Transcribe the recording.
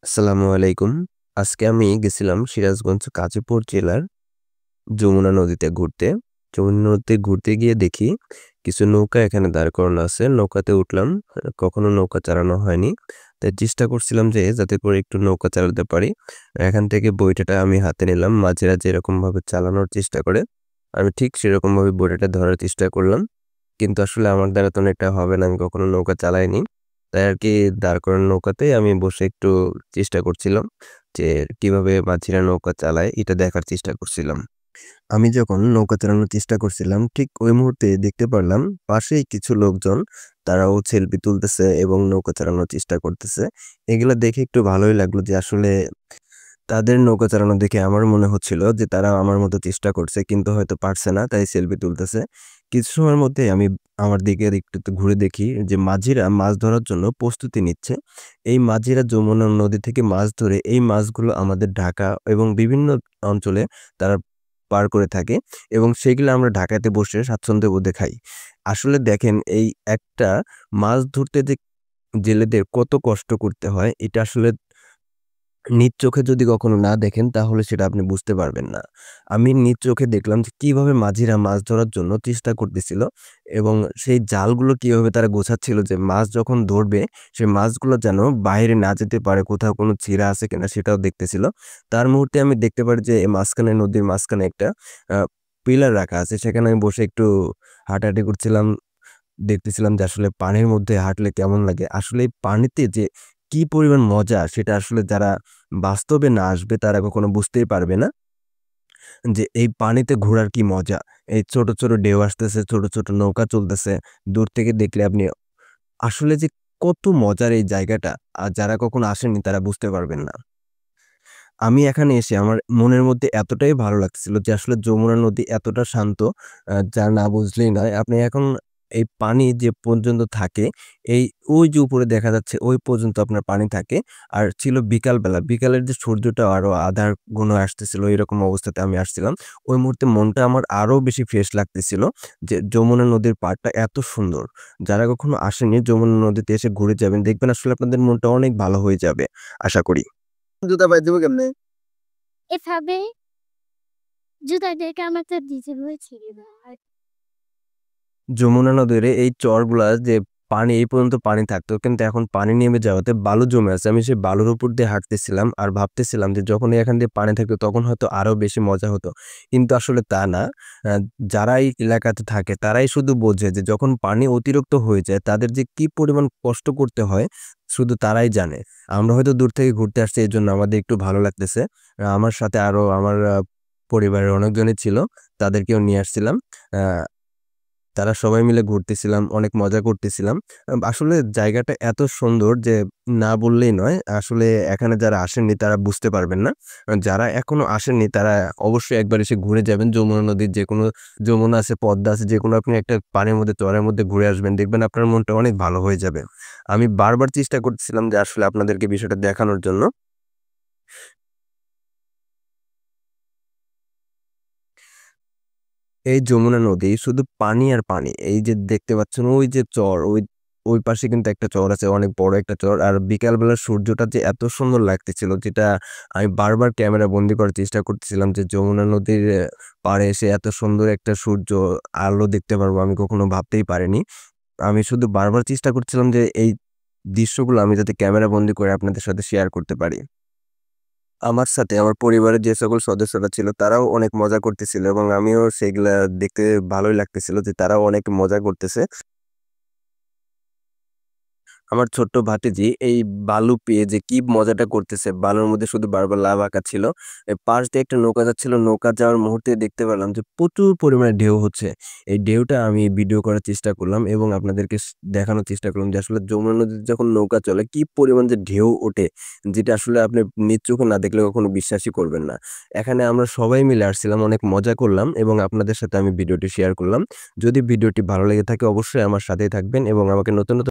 আসসালামু আলাইকুম। আজকে আমি গেছিলাম সিরাজগঞ্জ গাজীপুর জেলার যমুনা নদীতে ঘুরতে। যমুনা নদীতে ঘুরতে গিয়ে দেখি কিছু নৌকা এখানে দাঁড় করানো আছে। নৌকাতে উঠলাম। কখনো নৌকা চালানো হয়নি। তাই চেষ্টা করছিলাম যে যাতে করে একটু নৌকা চালাতে পারি। এখান থেকে বৈঠাটা আমি হাতে নিলাম। মাঝিরা যেরকমভাবে চালানোর চেষ্টা করে, আমি ঠিক সেরকমভাবে বৈঠাটা ধরার চেষ্টা করলাম। কিন্তু আসলে আমার দ্বারা তো এটা হবে না। আমি কখনো নৌকা চালাইনি। তাই আরকি দাঁড় করানো নৌকাতেই আমি বসে একটু চেষ্টা করছিলাম যে কিভাবে মাঝিরা নৌকা চালায় এটা দেখার চেষ্টা করছিলাম। আমি যখন নৌকা চালানোর চেষ্টা করছিলাম ঠিক ওই মুহূর্তে দেখতে পারলাম পাশেই কিছু লোকজন তারাও সেলফি তুলতেছে এবং নৌকা চালানোর চেষ্টা করতেছে। এগুলা দেখে একটু ভালোই লাগলো যে আসলে তাদের নৌকা চালানো দেখে আমার মনে হচ্ছিল যে তারা আমার মতো চেষ্টা করছে কিন্তু হয়তো পারছে না তাই সেলফি তুলতেছে। কিছু সময়ের মধ্যে আমি আমার দিকে একটু ঘুরে দেখি যে মাঝিরা মাছ ধরার জন্য প্রস্তুতি নিচ্ছে। এই মাঝিরা যমুনা নদী থেকে মাছ ধরে এই মাছগুলো আমাদের ঢাকা এবং বিভিন্ন অঞ্চলে তারা পার করে থাকে এবং সেগুলো আমরা ঢাকাতে বসে স্বাচ্ছন্দ্যে বোধে খাই। আসলে দেখেন এই একটা মাছ ধরতে যে জেলেদের কত কষ্ট করতে হয় এটা আসলে নিজ চোখে যদি কখনো না দেখেন তাহলে সেটা আপনি বুঝতে পারবেন না। আমি নিজ চোখে দেখলাম যে কিভাবে মাঝিরা মাছ ধরার জন্য চেষ্টা করতেছিল এবং সেই জালগুলো কিভাবে তারা গোছাচ্ছিল যে মাছ যখন ধরবে সেই মাছগুলো যেন বাইরে না যেতে পারে, কোথাও কোনো ছিঁড়া আছে কিনা সেটাও দেখতেছিল। তার মুহূর্তে আমি দেখতে পারি যে মাঝখানে নদীর মাঝখানে একটা আ পিলার রাখা আছে। সেখানে আমি বসে একটু হাঁটাহাঁটি করছিলাম। দেখতেছিলাম যে আসলে পানির মধ্যে হাঁটলে কেমন লাগে। আসলে এই পানিতে যে কি পরিমাণ মজা সেটা আসলে যারা বাস্তবে না আসবে তারা কখনো বুঝতেই পারবে না যে এই পানিতে ঘোরার কি মজা। এই ছোট, ছোট ঢেউ আসতেছে, ছোট, ছোট নৌকা চলতেছে। দূর থেকে দেখলে আপনি আসলে যে কত মজার এই জায়গাটা যারা কখনো আসেননি তারা বুঝতে পারবেন না। আমি এখানে এসে আমার মনের মধ্যে এতটাই ভালো লাগছিল যে আসলে যমুনা নদী এতটা শান্ত যা না বুঝলেই নয়। আপনি এখন এই পানি যে পর্যন্ত থাকে এই ওই যে উপরে দেখা যাচ্ছে ওই পর্যন্ত আপনার পানি থাকে। আর ছিল বিকালবেলা। বিকালের যে সূর্যটা আরো আধার ঘন আসতেছিল এরকম অবস্থাতে আমি আসছিলাম। ওই মুহূর্তে মনটা আমার আরো বেশি ফ্রেশ লাগতেছিল যে যমুনা নদীর পাড়টা এত সুন্দর। যারা কখনো আসেননি যমুনা নদীতে এসে ঘুরে যাবেন দেখবেন আসলে আপনাদের মনটা অনেক ভালো হয়ে যাবে আশা করি। জুতা পায়ে দিব কেমনে? এভাবে জুতাটাকে আমার তো নিজের হয়েছিল না। যমুনা নদীর এই চরগুলা যে পানি এই পর্যন্ত পানি থাকতো কিন্তু এখন পানি নেমে যাওয়াতে বালু জমে আছে। আমি সেই বালুর উপর দিয়ে হাঁটতেছিলাম আর ভাবতেছিলাম যে যখনই এখান দিয়ে পানি থাকতো তখন হয়তো আরো বেশি মজা হতো। কিন্তু আসলে তা না। আ যারা এই এলাকাতে থাকে তারাই শুধু বোঝে যে যখন পানি অতিরিক্ত হয়ে যায় তাদের যে কি পরিমাণ কষ্ট করতে হয় শুধু তারাই জানে। আমরা হয়তো দূর থেকে ঘুরতে আসছি এজন্য আমাদের একটু ভালো লাগতেছে। আমার সাথে আরো আমার পরিবারের অনেকজনই ছিল। তাদেরকেও নিয়ে আসছিলাম। আ তারা সবাই মিলে ঘুরতেছিলাম, অনেক মজা করতেছিলাম। আসলে জায়গাটা এত সুন্দর যে না বললেই নয়। আসলে এখানে যারা আসেননি তারা বুঝতে পারবেন না। যারা এখনো আসেননি তারা অবশ্যই একবার এসে ঘুরে যাবেন। যমুনা নদীর যেকোনো যমুনা আছে, পদ্মা আছে যেকোনো আপনি একটা পানির মধ্যে চরের মধ্যে ঘুরে আসবেন। দেখবেন আপনার মনটা অনেক ভালো হয়ে যাবে। আমি বারবার চেষ্টা করতেছিলাম যে আসলে আপনাদেরকে বিষয়টা দেখানোর জন্য। এই যমুনা নদী শুধু পানি আর পানি। এই যে দেখতে পাচ্ছেন ওই যে চর, ওই পাশে কিন্তু একটা চর আছে, অনেক বড় একটা চর। আর বিকালবেলার সূর্যটা যে এত সুন্দর লাগতেছিল যেটা আমি বারবার ক্যামেরা বন্দি করার চেষ্টা করতেছিলাম যে যমুনা নদীর পাড়ে এসে এত সুন্দর একটা সূর্য আলো দেখতে পারবো আমি কখনো ভাবতেই পারিনি। আমি শুধু বারবার চেষ্টা করছিলাম যে এই দৃশ্যগুলো আমি যাতে ক্যামেরা বন্দি করে আপনাদের সাথে শেয়ার করতে পারি। আমার সাথে আমার পরিবারের যে সকল সদস্যরা ছিল তারাও অনেক মজা করতেছিল এবং আমিও সেগুলা দেখতে ভালোই লাগতেছিল যে তারাও অনেক মজা করতেছে। আমার ছোট্ট ভাতিজি এই বালু পেয়ে যে কি মজাটা করতেছে, বালুর মধ্যে শুধু বারবার লাভ আঁকা ছিল। পাশ দিয়ে একটা নৌকা যাচ্ছিল, নৌকা যাওয়ার মুহূর্তে দেখতে পেলাম যে প্রচুর পরিমাণে ঢেউ হচ্ছে। এই ঢেউটা আমি ভিডিও করার চেষ্টা করলাম এবং আপনাদেরকে দেখানোর চেষ্টা করলাম যে আসলে যমুনা নদীতে যখন নৌকা চলে কি পরিমাণ যে ঢেউ ওঠে, যেটা আসলে আপনি নিজ চোখে না দেখলে কখনো বিশ্বাসই করবেন না। এখানে আমরা সবাই মিলে আসছিলাম, অনেক মজা করলাম এবং আপনাদের সাথে আমি ভিডিওটি শেয়ার করলাম। যদি ভিডিওটি ভালো লেগে থাকে অবশ্যই আমার সাথেই থাকবেন এবং আমাকে নতুন, নতুন